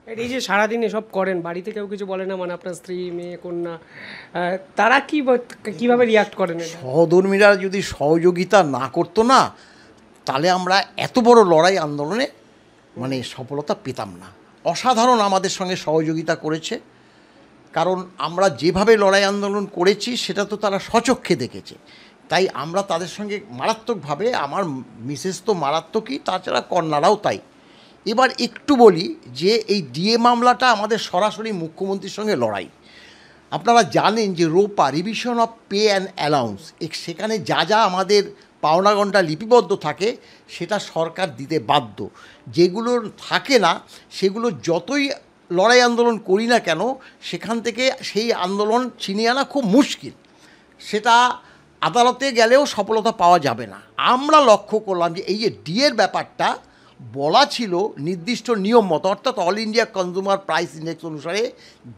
এই যে সারাদিন এসব করেন, বাড়িতে কেউ কিছু বলে না? মানে আপনার স্ত্রী, মেয়ে, কন্যা, তারা কিভাবে রিয়াক্ট করেন এটা? সহধর্মীরা যদি সহযোগিতা না করতো না, তাহলে আমরা এত বড় লড়াই আন্দোলনে মানে সফলতা পেতাম না। অসাধারণ আমাদের সঙ্গে সহযোগিতা করেছে, কারণ আমরা যেভাবে লড়াই আন্দোলন করেছি সেটা তো তারা স্বচক্ষে দেখেছে। তাই আমরা তাদের সঙ্গে মারাত্মকভাবে, আমার মিসেস তো মারাত্মকই, তাছাড়া কন্যারাও তাই। এবার একটু বলি যে এই ডিএ মামলাটা আমাদের সরাসরি মুখ্যমন্ত্রীর সঙ্গে লড়াই। আপনারা জানেন যে রোপা, revision of pay and allowance, সেখানে যা যা আমাদের পাওনাগণটা লিপিবদ্ধ থাকে সেটা সরকার দিতে বাধ্য। যেগুলো থাকে না সেগুলো যতই লড়াই আন্দোলন করি না কেন, সেখান থেকে সেই আন্দোলন ছিনিয়ে আনা খুব মুশকিল। সেটা আদালতে গেলেও সফলতা পাওয়া যাবে না। আমরা লক্ষ্য করলাম যে এই যে ডিএর ব্যাপারটা বলা ছিল নির্দিষ্ট নিয়ম মতো, অর্থাৎ all India consumer price index অনুসারে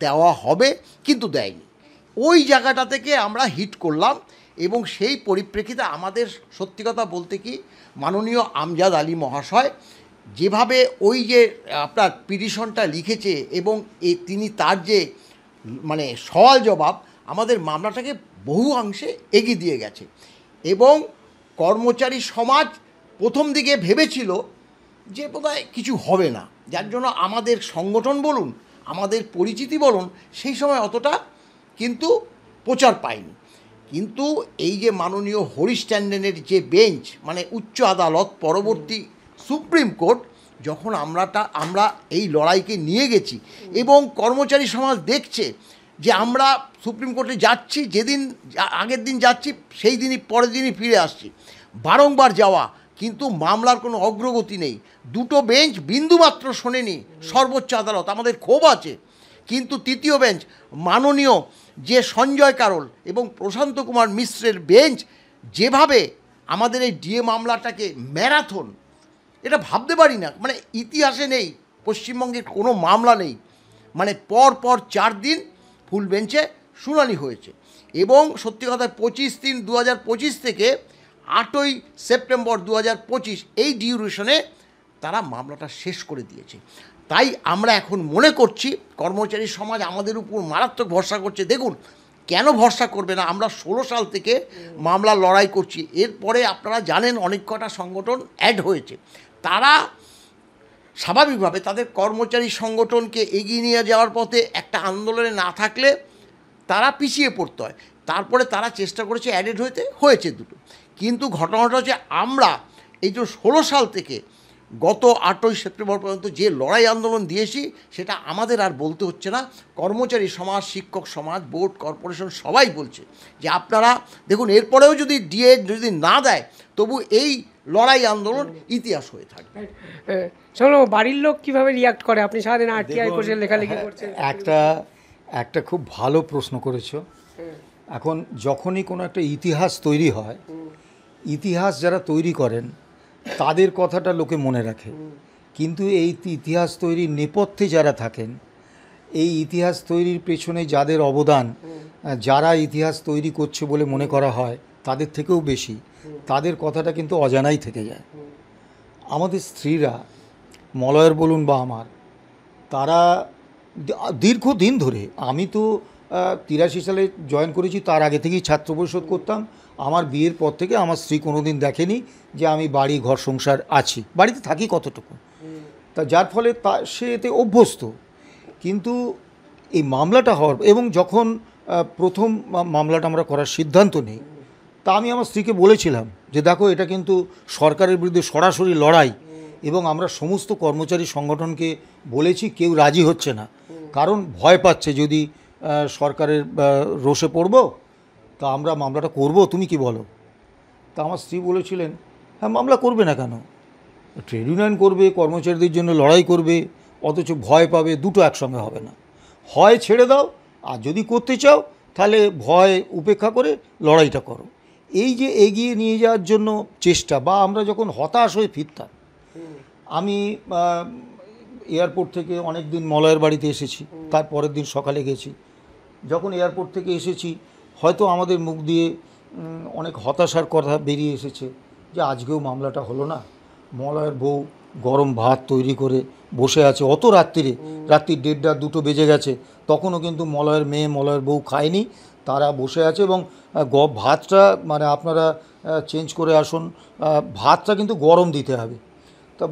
দেওয়া হবে, কিন্তু দেয়নি। ওই জায়গাটা থেকে আমরা হিট করলাম, এবং সেই পরিপ্রেক্ষিতে আমাদের সত্যি কথা বলতে কি, মাননীয় আমজাদ আলী মহাশয় যেভাবে ওই যে আপনার পিটিশনটা লিখেছে, এবং তিনি তার যে মানে সওয়াল জবাব আমাদের মামলাটাকে বহু অংশে এগিয়ে দিয়ে গেছে। এবং কর্মচারী সমাজ প্রথম দিকে ভেবেছিল যে বোধহয় কিছু হবে না, যার জন্য আমাদের সংগঠন বলুন, আমাদের পরিচিতি বলুন, সেই সময় অতটা কিন্তু প্রচার পায়নি। কিন্তু এই যে মাননীয় হরিশ ট্যান্ডনের যে বেঞ্চ, মানে উচ্চ আদালত পরবর্তী সুপ্রিম কোর্ট, যখন আমরা এই লড়াইকে নিয়ে গেছি এবং কর্মচারী সমাজ দেখছে যে আমরা সুপ্রিম কোর্টে যাচ্ছি, যেদিন আগের দিন যাচ্ছি সেই দিনই পরের দিনই ফিরে আসছি, বারংবার যাওয়া, কিন্তু মামলার কোনো অগ্রগতি নেই। দুটো বেঞ্চ বিন্দুমাত্র শোনেনি সর্বোচ্চ আদালত, আমাদের ক্ষোভ আছে। কিন্তু তৃতীয় বেঞ্চ মাননীয় যে সঞ্জয় কারোল এবং প্রশান্ত কুমার মিশ্রের বেঞ্চ যেভাবে আমাদের এই ডিএ মামলাটাকে ম্যারাথন, এটা ভাবতে পারি না, মানে ইতিহাসে নেই, পশ্চিমবঙ্গের কোনো মামলা নেই, মানে পর পর 4 দিন ফুল বেঞ্চে শুনানি হয়েছে। এবং সত্যি কথা 25/3/2025 থেকে 8ই সেপ্টেম্বর 2025 এই ডিউরেশনে তারা মামলাটা শেষ করে দিয়েছে। তাই আমরা এখন মনে করছি কর্মচারী সমাজ আমাদের উপর মারাত্মক ভরসা করছে। দেখুন, কেন ভরসা করবে না? আমরা 16 সাল থেকে মামলা লড়াই করছি। এরপরে আপনারা জানেন অনেক কটা সংগঠন অ্যাড হয়েছে। তারা স্বাভাবিকভাবে তাদের কর্মচারী সংগঠনকে এগিয়ে নিয়ে যাওয়ার পথে একটা আন্দোলনে না থাকলে তারা পিছিয়ে পড়তে হয়। তারপরে তারা চেষ্টা করেছে অ্যাডেড হয়েছে দুটো। কিন্তু ঘটনাটা হচ্ছে আমরা এই যে 16 সাল থেকে গত 8ই সেপ্টেম্বর পর্যন্ত যে লড়াই আন্দোলন দিয়েছি, সেটা আমাদের আর বলতে হচ্ছে না। কর্মচারী সমাজ, শিক্ষক সমাজ, বোর্ড, কর্পোরেশন সবাই বলছে যে আপনারা দেখুন, এরপরেও যদি ডিএ যদি না দেয়, তবু এই লড়াই আন্দোলন ইতিহাস হয়ে থাকবে। বাড়ির লোক কিভাবে রিয়াক্ট করে? আপনি সারাদিন আরটিআই করছেন, লেখালেখি করছেন। একটা খুব ভালো প্রশ্ন করেছো। এখন যখনই কোনো একটা ইতিহাস তৈরি হয়, ইতিহাস যারা তৈরি করেন তাদের কথাটা লোকে মনে রাখে, কিন্তু এই ইতিহাস তৈরির নেপথ্যে যারা থাকেন, এই ইতিহাস তৈরির পেছনে যাদের অবদান, যারা ইতিহাস তৈরি করছে বলে মনে করা হয় তাদের থেকেও বেশি, তাদের কথাটা কিন্তু অজানাই থেকে যায়। আমাদের স্ত্রীরা, মলয়ের বলুন বা আমার, তারা দীর্ঘদিন ধরে, আমি তো 83 সালে জয়েন করেছি, তার আগে থেকেই ছাত্র পরিষদ করতাম। আমার বিয়ের পর থেকে আমার স্ত্রী কোনো দিন দেখেনি যে আমি বাড়ি ঘর সংসার আছি, বাড়িতে থাকি কতটুকু, তা যার ফলে সে এতে অভ্যস্ত। কিন্তু এই মামলাটা হওয়ার, এবং যখন প্রথম মামলাটা আমরা করার সিদ্ধান্ত নিই, তা আমি আমার স্ত্রীকে বলেছিলাম যে দেখো, এটা কিন্তু সরকারের বিরুদ্ধে সরাসরি লড়াই, এবং আমরা সমস্ত কর্মচারী সংগঠনকে বলেছি, কেউ রাজি হচ্ছে না, কারণ ভয় পাচ্ছে যদি সরকারের রোষে পড়ব, তা আমরা মামলাটা করব, তুমি কি বলো? তা আমার স্ত্রী বলেছিলেন, হ্যাঁ, মামলা করবে না কেন, ট্রেড ইউনিয়ন করবে, কর্মচারীদের জন্য লড়াই করবে, অথচ ভয় পাবে, দুটো একসঙ্গে হবে না, হয় ছেড়ে দাও, আর যদি করতে চাও তাহলে ভয় উপেক্ষা করে লড়াইটা করো। এই যে এগিয়ে নিয়ে যাওয়ার জন্য চেষ্টা, বা আমরা যখন হতাশ হয়ে ফিরতাম, আমি এয়ারপোর্ট থেকে অনেক দিন মলয়ের বাড়িতে এসেছি, তার পরের দিন সকালে গেছি, যখন এয়ারপোর্ট থেকে এসেছি হয়তো আমাদের মুখ দিয়ে অনেক হতাশার কথা বেরিয়ে এসেছে যে আজকেও মামলাটা হলো না, মলয়ের বউ গরম ভাত তৈরি করে বসে আছে অত রাত্রিরে, রাত্রি 1:30 2টো বেজে গেছে, তখনও কিন্তু মলয়ের মেয়ে মলয়ের বউ খায়নি, তারা বসে আছে। এবং ভাতটা মানে আপনারা চেঞ্জ করে আসুন, ভাতটা কিন্তু গরম দিতে হবে, তা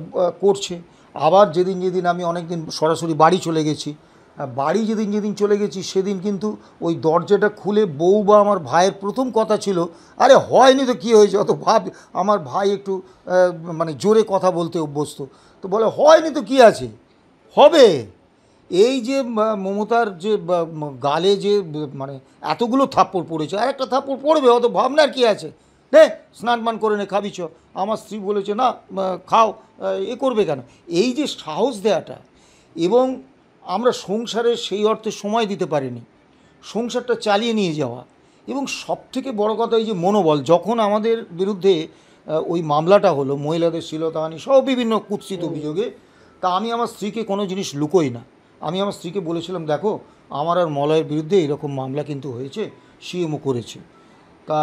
করছে। আবার যেদিন যেদিন আমি অনেক দিন সরাসরি বাড়ি চলে গেছি, বাড়ি যেদিন যেদিন চলে গেছি সেদিন কিন্তু ওই দরজাটা খুলে বউ বা আমার ভাইয়ের প্রথম কথা ছিল, আরে হয়নি তো কী হয়েছে, অত ভাব। আমার ভাই একটু মানে জোরে কথা বলতে অভ্যস্ত, তো বলে হয়নি তো কী আছে, হবে। এই যে মমতার যে গালে যে মানে এতগুলো থাপ্পড় পড়েছে, আর একটা থাপ্পড় পড়বে, অত ভাবনার কী আছে, নে স্নান মান করে নে খাবি চ। আমার স্ত্রী বলেছে না খাও, এ করবে কেন, এই যে সাহস দেওয়াটা। এবং আমরা সংসারে সেই অর্থে সময় দিতে পারিনি, সংসারটা চালিয়ে নিয়ে যাওয়া। এবং সবথেকে বড় কথা এই যে মনোবল, যখন আমাদের বিরুদ্ধে ওই মামলাটা হলো মহিলাদের শ্লীলতাহানি সহ বিভিন্ন কুৎসিত অভিযোগে, তা আমি আমার স্ত্রীকে কোনো জিনিস লুকোই না। আমি আমার স্ত্রীকে বলেছিলাম, দেখো আমার আর মলয়ের বিরুদ্ধে এরকম মামলা কিন্তু হয়েছে, সিএমও করেছে। তা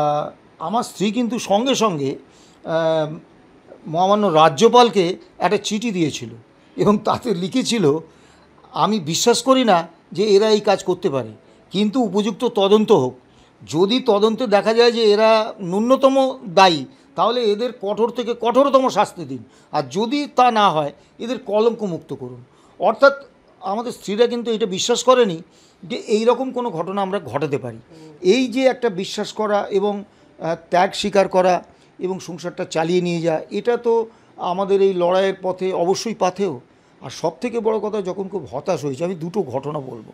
আমার স্ত্রী কিন্তু সঙ্গে সঙ্গে মহামান্য রাজ্যপালকে একটা চিঠি দিয়েছিল এবং তাতে লিখেছিল, আমি বিশ্বাস করি না যে এরা এই কাজ করতে পারে, কিন্তু উপযুক্ত তদন্ত হোক। যদি তদন্তে দেখা যায় যে এরা ন্যূনতম দায়ী, তাহলে এদের কঠোর থেকে কঠোরতম শাস্তি দিন, আর যদি তা না হয় এদের কলঙ্কমুক্ত করুন। অর্থাৎ আমাদের স্ত্রীরা কিন্তু এটা বিশ্বাস করেনি যে এই রকম কোনো ঘটনা আমরা ঘটাতে পারি। এই যে একটা বিশ্বাস করা এবং ত্যাগ স্বীকার করা এবং সংসারটা চালিয়ে নিয়ে যাওয়া, এটা তো আমাদের এই লড়াইয়ের পথে অবশ্যই পাথেয়। আর সবথেকে বড় কথা, যখন খুব হতাশ হয়েছে, আমি দুটো ঘটনা বলবো।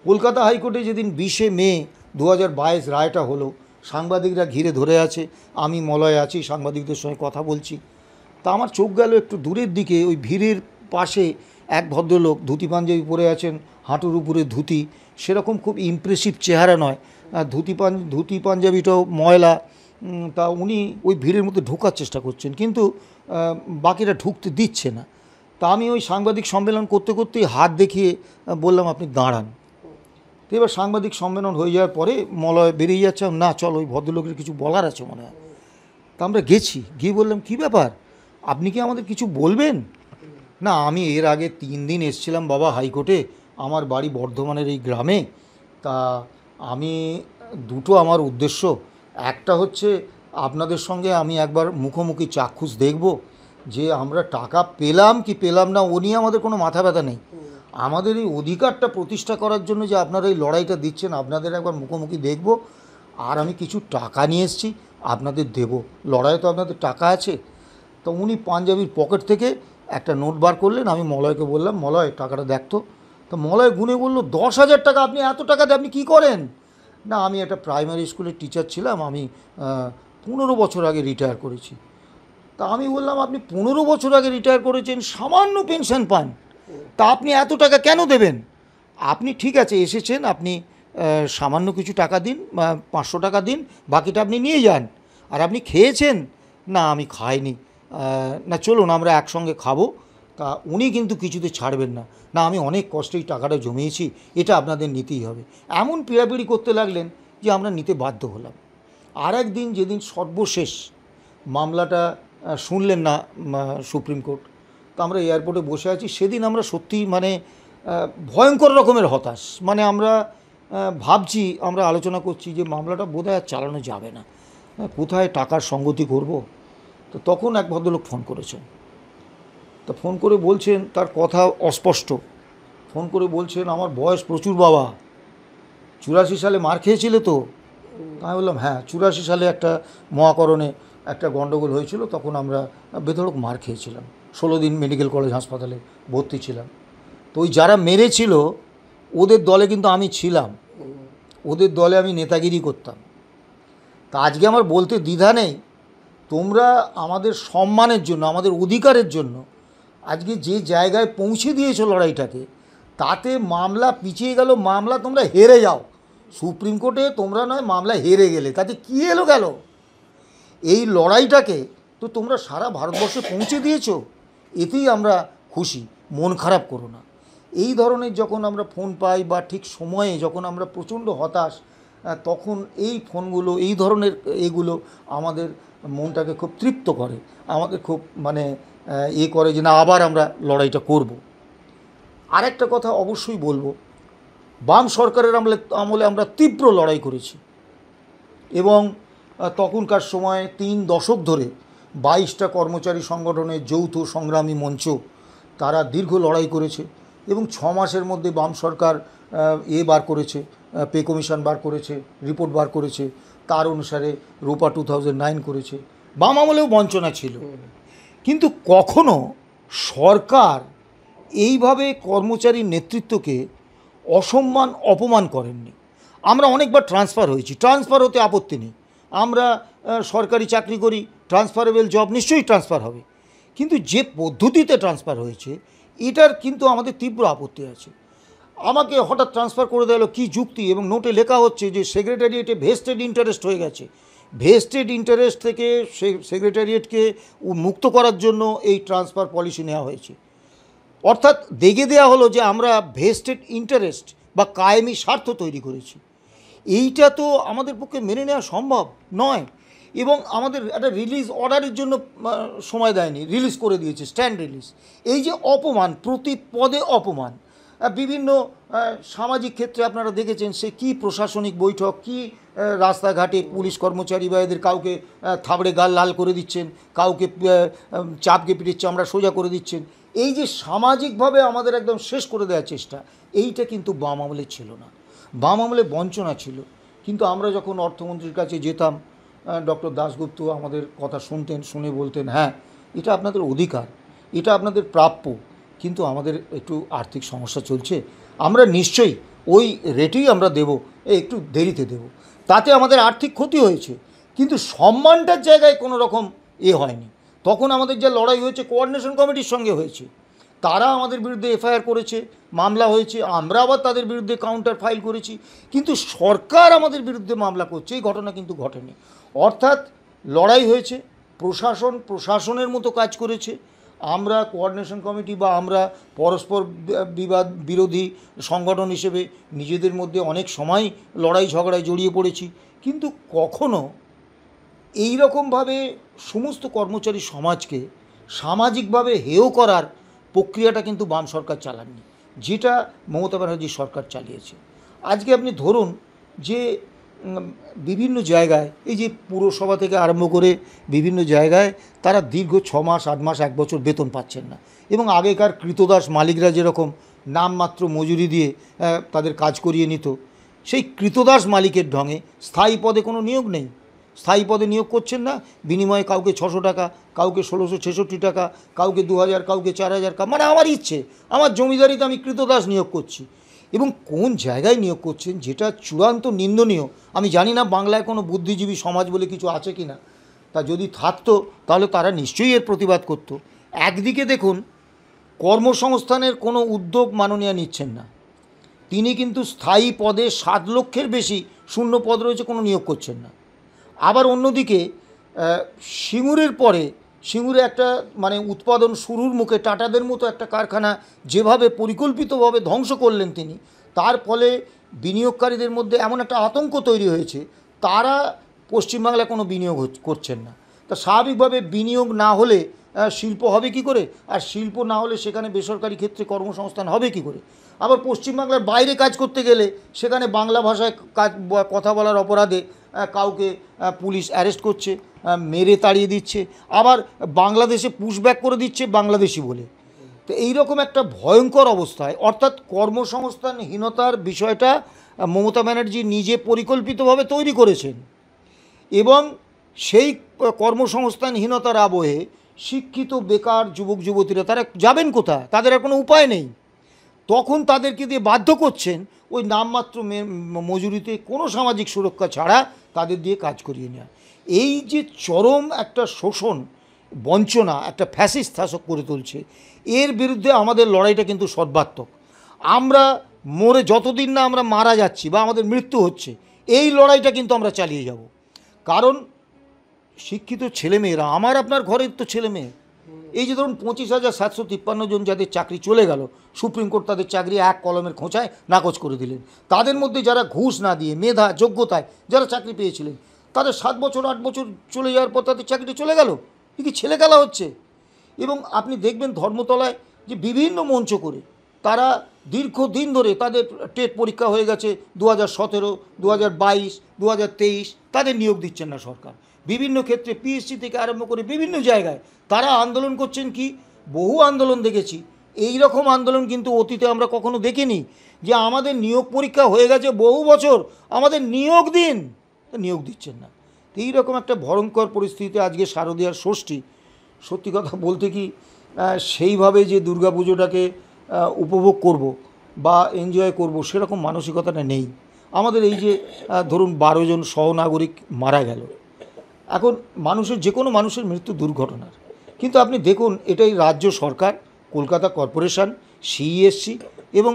কলকাতা হাইকোর্টে যেদিন 20শে মে 2022 রায়টা হলো, সাংবাদিকরা ঘিরে ধরে আছে, আমি মলয় আছি, সাংবাদিকদের সঙ্গে কথা বলছি। তা আমার চোখ গেল একটু দূরের দিকে, ওই ভিড়ের পাশে এক ভদ্রলোক ধুতি পাঞ্জাবি পরে আছেন, হাঁটুর উপরে ধুতি, সেরকম খুব ইমপ্রেসিভ চেহারা নয়, ধুতি পাঞ্জাবিটাও ময়লা। তা উনি ওই ভিড়ের মধ্যে ঢোকার চেষ্টা করছেন, কিন্তু বাকিরা ঢুকতে দিচ্ছে না। তা আমি ওই সাংবাদিক সম্মেলন করতে করতেই হাত দেখিয়ে বললাম, আপনি দাঁড়ান। তো এবার সাংবাদিক সম্মেলন হয়ে যাওয়ার পরে মলয় বেরিয়ে যাচ্ছে, না চল ওই ভদ্রলোকের কিছু বলার আছে মনে হয়। তা আমরা গেছি, গিয়ে বললাম, কী ব্যাপার, আপনি কি আমাদের কিছু বলবেন? না, আমি এর আগে 3 দিন এসেছিলাম বাবা হাইকোর্টে, আমার বাড়ি বর্ধমানের এই গ্রামে। তা আমি দুটো আমার উদ্দেশ্য, একটা হচ্ছে আপনাদের সঙ্গে আমি একবার মুখোমুখি চাক্ষুষ দেখব যে আমরা টাকা পেলাম কি পেলাম না, ও নিয়ে আমাদের কোনো মাথা ব্যথা নেই। আমাদের এই অধিকারটা প্রতিষ্ঠা করার জন্য যে আপনারা এই লড়াইটা দিচ্ছেন, আপনাদের একবার মুখোমুখি দেখব। আর আমি কিছু টাকা নিয়ে এসেছি, আপনাদের দেব, লড়াইয়ে তো আপনাদের টাকা আছে। তো উনি পাঞ্জাবির পকেট থেকে একটা নোট বার করলেন, আমি মলয়কে বললাম, মলয় টাকাটা দেখতো। তো মলয় গুনে বলল, 10,000 টাকা, আপনি এত টাকা দিয়ে আপনি কী করেন? না, আমি একটা প্রাইমারি স্কুলের টিচার ছিলাম, আমি 15 বছর আগে রিটায়ার করেছি। তা আমি বললাম, আপনি 15 বছর আগে রিটায়ার করেছেন, সামান্য পেনশন পান, তা আপনি এত টাকা কেন দেবেন? আপনি ঠিক আছে এসেছেন, আপনি সামান্য কিছু টাকা দিন, 500 টাকা দিন, বাকিটা আপনি নিয়ে যান। আর আপনি খেয়েছেন? না, আমি খাইনি। না চলুন আমরা একসঙ্গে খাবো। তা উনি কিন্তু কিছুতে ছাড়বেন না, না আমি অনেক কষ্টেই টাকাটা জমিয়েছি, এটা আপনাদের নিতেই হবে। এমন পিড়াপিড়ি করতে লাগলেন যে আমরা নিতে বাধ্য হলাম। আর একদিন যেদিন সর্বশেষ মামলাটা শুনলেন না সুপ্রিম কোর্ট, তো আমরা এয়ারপোর্টে বসে আছি, সেদিন আমরা সত্যি মানে ভয়ঙ্কর রকমের হতাশ। মানে আমরা ভাবছি, আমরা আলোচনা করছি যে মামলাটা বোধহয় আর চালানো যাবে না, কোথায় টাকার সঙ্গতি করব। তো তখন এক ভদ্রলোক ফোন করেছেন, তো ফোন করে বলছেন, তার কথা অস্পষ্ট, ফোন করে বলছেন, আমার বয়স প্রচুর বাবা, 84 সালে মার খেয়েছিলে তো? আমি বললাম, হ্যাঁ 84 সালে একটা মহাকরণে একটা গণ্ডগোল হয়েছিল, তখন আমরা বেধড়ক মার খেয়েছিলাম, 16 দিন মেডিকেল কলেজ হাসপাতালে ভর্তি ছিলাম। তো ওই যারা মেরেছিল ওদের দলে কিন্তু আমি ছিলাম, ওদের দলে আমি নেতাগিরি করতাম। তা আজকে আমার বলতে দ্বিধা নেই, তোমরা আমাদের সম্মানের জন্য, আমাদের অধিকারের জন্য আজকে যে জায়গায় পৌঁছে দিয়েছো লড়াইটাকে, তাতে মামলা পিছিয়ে গেল, মামলা তোমরা হেরে যাও সুপ্রিম কোর্টে, তোমরা নয় মামলা হেরে গেলে, তাতে কী এলো গেল? এই লড়াইটাকে তো তোমরা সারা ভারতবর্ষে পৌঁছে দিয়েছো, এতেই আমরা খুশি, মন খারাপ করো না। এই ধরনের যখন আমরা ফোন পাই বা ঠিক সময়ে যখন আমরা প্রচণ্ড হতাশ, তখন এই ফোনগুলো, এই ধরনের এগুলো আমাদের মনটাকে খুব তৃপ্ত করে, আমাদের খুব মানে করে যে না আবার আমরা লড়াইটা করব। আরেকটা কথা অবশ্যই বলবো, বাম সরকারের আমলে আমরা তীব্র লড়াই করেছি এবং তখনকার সময়ে 3 দশক ধরে 22টা কর্মচারী সংগঠনের যৌথ সংগ্রামী মঞ্চ তারা দীর্ঘ লড়াই করেছে এবং 6 মাসের মধ্যে বাম সরকার বার করেছে, পে কমিশন বার করেছে, রিপোর্ট বার করেছে, তার অনুসারে রূপা 2009 করেছে। বাম আমলেও বঞ্চনা ছিল, কিন্তু কখনো সরকার এইভাবে কর্মচারীর নেতৃত্বকে অসম্মান অপমান করেননি। আমরা অনেকবার ট্রান্সফার হয়েছি, ট্রান্সফার হতে আপত্তি নেই, আমরা সরকারি চাকরি করি, ট্রান্সফারেবল জব নিশ্চয়ই ট্রান্সফার হবে, কিন্তু যে পদ্ধতিতে ট্রান্সফার হয়েছে এটার কিন্তু আমাদের তীব্র আপত্তি আছে। আমাকে হঠাৎ ট্রান্সফার করে দেওয়া হলো, কী যুক্তি? এবং নোটে লেখা হচ্ছে যে সেক্রেটারিয়েটে ভেস্টেড ইন্টারেস্ট হয়ে গেছে, ভেস্টেড ইন্টারেস্ট থেকে সেক্রেটারিয়েটকে মুক্ত করার জন্য এই ট্রান্সফার পলিসি নেওয়া হয়েছে। অর্থাৎ দেখে দেওয়া হলো যে আমরা ভেস্টেড ইন্টারেস্ট বা কায়েমি স্বার্থ তৈরি করেছি। এইটা তো আমাদের পক্ষে মেনে নেওয়া সম্ভব নয় এবং আমাদের একটা রিলিজ অর্ডারের জন্য সময় দেয়নি, রিলিজ করে দিয়েছে, স্ট্যান্ড রিলিজ। এই যে অপমান, প্রতি পদে অপমান, বিভিন্ন সামাজিক ক্ষেত্রে আপনারা দেখেছেন সে কি প্রশাসনিক বৈঠক, কি রাস্তাঘাটে পুলিশ কর্মচারী বা এদের কাউকে থাবড়ে গাল লাল করে দিচ্ছেন, কাউকে চাপকে পিঠের চামড়া সোজা করে দিচ্ছেন। এই যে সামাজিকভাবে আমাদের একদম শেষ করে দেওয়ার চেষ্টা, এইটা কিন্তু বাম আমলে ছিল না, বাম আমলে বঞ্চনা ছিল। কিন্তু আমরা যখন অর্থমন্ত্রীর কাছে যেতাম, ডক্টর দাশগুপ্ত আমাদের কথা শুনতেন, শুনে বলতেন হ্যাঁ এটা আপনাদের অধিকার, এটা আপনাদের প্রাপ্য, কিন্তু আমাদের একটু আর্থিক সমস্যা চলছে, আমরা নিশ্চয়ই ওই রেটেই আমরা দেব, একটু দেরিতে দেব। তাতে আমাদের আর্থিক ক্ষতি হয়েছে, কিন্তু সম্মানটার জায়গায় কোনো রকম হয়নি। তখন আমাদের যা লড়াই হয়েছে কোঅর্ডিনেশন কমিটির সঙ্গে হয়েছে, তারা আমাদের বিরুদ্ধে এফআইআর করেছে, মামলা হয়েছে, আমরা আবার তাদের বিরুদ্ধে কাউন্টার ফাইল করেছি, কিন্তু সরকার আমাদের বিরুদ্ধে মামলা করছে, এই ঘটনা কিন্তু ঘটেনি। অর্থাৎ লড়াই হয়েছে, প্রশাসনের মতো কাজ করেছে, আমরা কোঅর্ডিনেশন কমিটি বা আমরা পরস্পর বিবাদ বিরোধী সংগঠন হিসেবে নিজেদের মধ্যে অনেক সময় লড়াই ঝগড়ায় জড়িয়ে পড়েছি, কিন্তু কখনো এই রকমভাবে সমস্ত কর্মচারী সমাজকে সামাজিকভাবে হেয় করার প্রক্রিয়াটা কিন্তু বাম সরকার চালাননি, যেটা মমতা ব্যানার্জি সরকার চালিয়েছে। আজকে আপনি ধরুন যে বিভিন্ন জায়গায় এই যে পুরসভা থেকে আরম্ভ করে বিভিন্ন জায়গায় তারা দীর্ঘ 6 মাস 8 মাস 1 বছর বেতন পাচ্ছেন না, এবং আগেকার কৃতদাস মালিকরা যেরকম নামমাত্র মজুরি দিয়ে তাদের কাজ করিয়ে নিত, সেই কৃতদাস মালিকের ঢঙে স্থায়ী পদে কোনো নিয়োগ নেই, স্থায়ী পদে নিয়োগ করছেন না, বিনিময়ে কাউকে 600 টাকা, কাউকে 1666 টাকা, কাউকে 2000, কাউকে 4000 টাকা, মানে আমার ইচ্ছে, আমার জমিদারিতে আমি কৃতদাস নিয়োগ করছি। এবং কোন জায়গায় নিয়োগ করছেন যেটা চূড়ান্ত নিন্দনীয়। আমি জানি না বাংলায় কোনো বুদ্ধিজীবী সমাজ বলে কিছু আছে কি না, তা যদি থাকতো তাহলে তারা নিশ্চয়ই এর প্রতিবাদ করত। একদিকে দেখুন কর্মসংস্থানের কোনো উদ্যোগ মাননীয় নিচ্ছেন না, তিনি কিন্তু স্থায়ী পদে 7 লক্ষের বেশি শূন্য পদ রয়েছে, কোনো নিয়োগ করছেন না। আবার অন্যদিকে সিঙ্গুরের পরে, সিঙ্গুরে একটা মানে উৎপাদন শুরুর মুখে টাটাদের মতো একটা কারখানা যেভাবে পরিকল্পিতভাবে ধ্বংস করলেন তিনি, তার ফলে বিনিয়োগকারীদের মধ্যে এমন একটা আতঙ্ক তৈরি হয়েছে, তারা পশ্চিমবাংলায় কোনো বিনিয়োগ করছেন না। তা স্বাভাবিকভাবে বিনিয়োগ না হলে শিল্প হবে কি করে, আর শিল্প না হলে সেখানে বেসরকারি ক্ষেত্রে কর্মসংস্থান হবে কি করে। আবার পশ্চিমবাংলার বাইরে কাজ করতে গেলে সেখানে বাংলা ভাষায় কথা বলার অপরাধে কাউকে পুলিশ অ্যারেস্ট করছে, মেরে তাড়িয়ে দিচ্ছে, আবার বাংলাদেশে পুশব্যাক করে দিচ্ছে বাংলাদেশি বলে। তো এইরকম একটা ভয়ঙ্কর অবস্থায়, অর্থাৎ কর্মসংস্থানহীনতার বিষয়টা মমতা ব্যানার্জি নিজে পরিকল্পিতভাবে তৈরি করেছেন, এবং সেই কর্মসংস্থানহীনতার আবহে শিক্ষিত বেকার যুবক যুবতীরা তারা যাবেন কোথায়, তাদের আর কোনো উপায় নেই, তখন তাদেরকে দিয়ে বাধ্য করছেন ওই নামমাত্র মজুরিতে কোনো সামাজিক সুরক্ষা ছাড়া তাদের দিয়ে কাজ করিয়ে নেওয়া। এই যে চরম একটা শোষণ বঞ্চনা একটা ফ্যাসিস্ট শাসক করে তুলছে, এর বিরুদ্ধে আমাদের লড়াইটা কিন্তু সর্বাত্মক। আমরা যতদিন না আমরা মারা যাচ্ছি বা আমাদের মৃত্যু হচ্ছে, এই লড়াইটা কিন্তু আমরা চালিয়ে যাব। কারণ শিক্ষিত ছেলেমেয়েরা, আমার আপনার ঘরের তো ছেলেমেয়ে, এই যে ধরুন 25,753 জন যাদের চাকরি চলে গেল, সুপ্রিম কোর্ট তাদের চাকরি এক কলমের খোঁচায় নাকচ করে দিলেন। তাদের মধ্যে যারা ঘুষ না দিয়ে মেধা যোগ্যতায় যারা চাকরি পেয়েছিলেন, তাদের 7 বছর 8 বছর চলে যাওয়ার পর তাদের চাকরিটা চলে গেল, কি ছেলে খেলা হচ্ছে। এবং আপনি দেখবেন ধর্মতলায় যে বিভিন্ন মঞ্চ করে তারা দীর্ঘদিন ধরে তাদের টেট পরীক্ষা হয়ে গেছে 2017, 2022, 2023, তাদের নিয়োগ দিচ্ছেন না সরকার। বিভিন্ন ক্ষেত্রে পিএসসি থেকে আরম্ভ করে বিভিন্ন জায়গায় তারা আন্দোলন করছেন। কি বহু আন্দোলন দেখেছি, এই রকম আন্দোলন কিন্তু অতীতে আমরা কখনো দেখিনি, যে আমাদের নিয়োগ পরীক্ষা হয়ে গেছে বহু বছর, আমাদের নিয়োগ দিন, নিয়োগ দিচ্ছেন না। এই রকম একটা ভয়ঙ্কর পরিস্থিতিতে আজকে শারদীয়ার ষষ্ঠী। সত্যি কথা বলতে কি সেইভাবে যে দুর্গা পুজোটাকে উপভোগ করব বা এনজয় করব সেরকম মানসিকতাটা নেই আমাদের। এই যে ধরুন 12 জন সহনাগরিক মারা গেল, এখন মানুষের যে কোনো মানুষের মৃত্যু দুর্ঘটনার, কিন্তু আপনি দেখুন এটাই রাজ্য সরকার, কলকাতা কর্পোরেশন, সিইএসসি এবং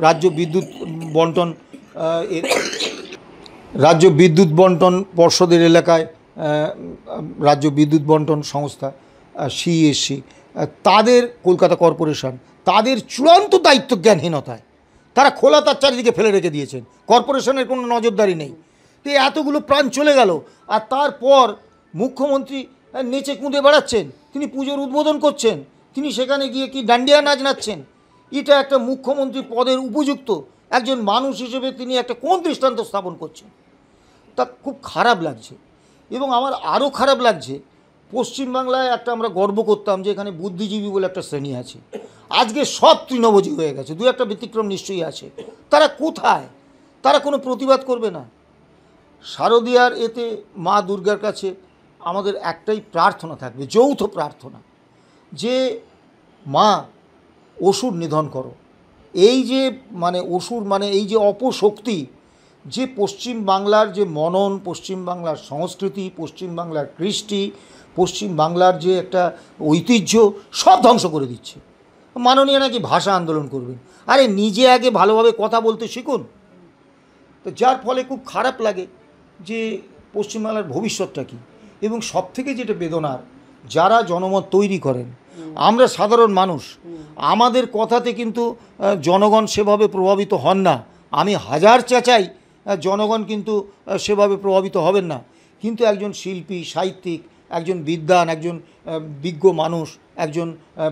রাজ্য বিদ্যুৎ বন্টন পর্ষদের এলাকায় রাজ্য বিদ্যুৎ বন্টন সংস্থা সিইএসসি, তাদের কলকাতা কর্পোরেশন, তাদের চূড়ান্ত দায়িত্বজ্ঞানহীনতায় তারা খোলা তার চারিদিকে ফেলে রেখে দিয়েছেন, কর্পোরেশনের কোনো নজরদারি নেই। তো এতগুলো প্রাণ চলে গেল, আর তারপর মুখ্যমন্ত্রী নেচে কুঁদে বেড়াচ্ছেন, তিনি পুজোর উদ্বোধন করছেন, তিনি সেখানে গিয়ে কি ডান্ডিয়া নাচ নাচছেন। এটা একটা মুখ্যমন্ত্রী পদের উপযুক্ত একজন মানুষ হিসেবে তিনি একটা কোন দৃষ্টান্ত স্থাপন করছেন, তা খুব খারাপ লাগছে। এবং আমার আরও খারাপ লাগছে, পশ্চিমবাংলায় একটা আমরা গর্ব করতাম যে এখানে বুদ্ধিজীবী বলে একটা শ্রেণী আছে, আজকে সব তৃণভোজী হয়ে গেছে। দু একটা ব্যতিক্রম নিশ্চয়ই আছে, তারা কোথায়? তারা কোনো প্রতিবাদ করবে না। শারদীয়ার এতে মা দুর্গার কাছে আমাদের একটাই প্রার্থনা থাকবে, যৌথ প্রার্থনা, যে মা অসুর নিধন করো। এই যে অসুর এই যে অপশক্তি, যে পশ্চিম বাংলার যে মনন, পশ্চিম বাংলার সংস্কৃতি, পশ্চিম বাংলার কৃষ্টি, পশ্চিম বাংলার যে একটা ঐতিহ্য সব ধ্বংস করে দিচ্ছে। মাননীয় নাকি ভাষা আন্দোলন করবেন, আরে নিজে আগে ভালোভাবে কথা বলতে শিখুন। তো যার ফলে খুব খারাপ লাগে যে পশ্চিমবাংলার ভবিষ্যৎটা কী। এবং সবথেকে যেটা বেদনার, যারা জনমত তৈরি করেন, আমরা সাধারণ মানুষ, আমাদের কথাতে কিন্তু জনগণ সেভাবে প্রভাবিত হন না। আমি হাজার চেঁচাই, জনগণ কিন্তু সেভাবে প্রভাবিত হবেন না। কিন্তু একজন শিল্পী, সাহিত্যিক, একজন বিদ্বান, একজন বিজ্ঞ মানুষ, একজন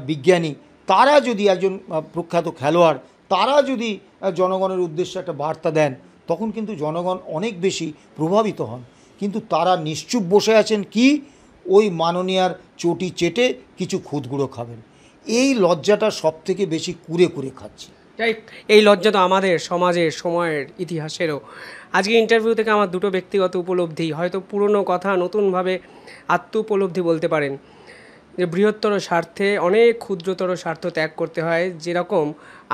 বিজ্ঞানী, তারা যদি, একজন প্রখ্যাত খেলোয়াড়, তারা যদি জনগণের উদ্দেশ্যে একটা বার্তা দেন, তখন কিন্তু জনগণ অনেক বেশি প্রভাবিত হন। কিন্তু তারা নিশ্চুপ বসে আছেন, কি ওই মাননীয়ার চটি চেটে কিছু খুদগুঁড়ো খাবেন। এই লজ্জাটা সব থেকে বেশি কুরে কুরে খাচ্ছে। এই লজ্জা তো আমাদের সমাজের, সময়ের, ইতিহাসেরও। আজকে ইন্টারভিউ থেকে আমার দুটো ব্যক্তিগত উপলব্ধি, হয়তো পুরনো কথা নতুনভাবে আত্ম উপলব্ধি বলতে পারেন, যে বৃহত্তর স্বার্থে অনেক ক্ষুদ্রতর স্বার্থ ত্যাগ করতে হয়। যেরকম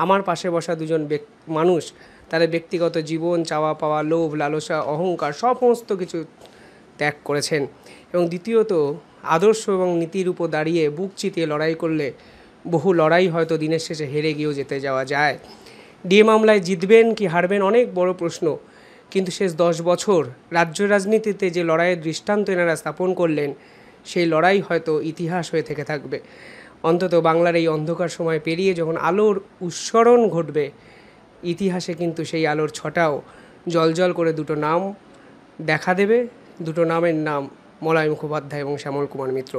আমার পাশে বসা দুজন মানুষ তাদের ব্যক্তিগত জীবন, চাওয়া পাওয়া, লোভ, লালসা, অহংকার সমস্ত কিছু ত্যাগ করেছেন। এবং দ্বিতীয়ত, আদর্শ এবং নীতির উপর দাঁড়িয়ে বুক চিতিয়ে লড়াই করলে বহু লড়াই হয়তো দিনের শেষে হেরে গিয়েও যেতে যাওয়া যায়। ডিএ মামলায় জিতবেন কি হারবেন অনেক বড় প্রশ্ন, কিন্তু শেষ 10 বছর রাজ্য রাজনীতিতে যে লড়াইয়ের দৃষ্টান্ত এনারা স্থাপন করলেন, সেই লড়াই হয়তো ইতিহাস হয়ে থেকে থাকবে। অন্তত বাংলার এই অন্ধকার সময় পেরিয়ে যখন আলোর উৎসরণ ঘটবে, ইতিহাসে কিন্তু সেই আলোর ছটাও জ্বলজ্বল করে দুটো নাম দেখা দেবে। দুটো নামের নাম মলয় মুখোপাধ্যায় এবং শ্যামল কুমার মিত্র।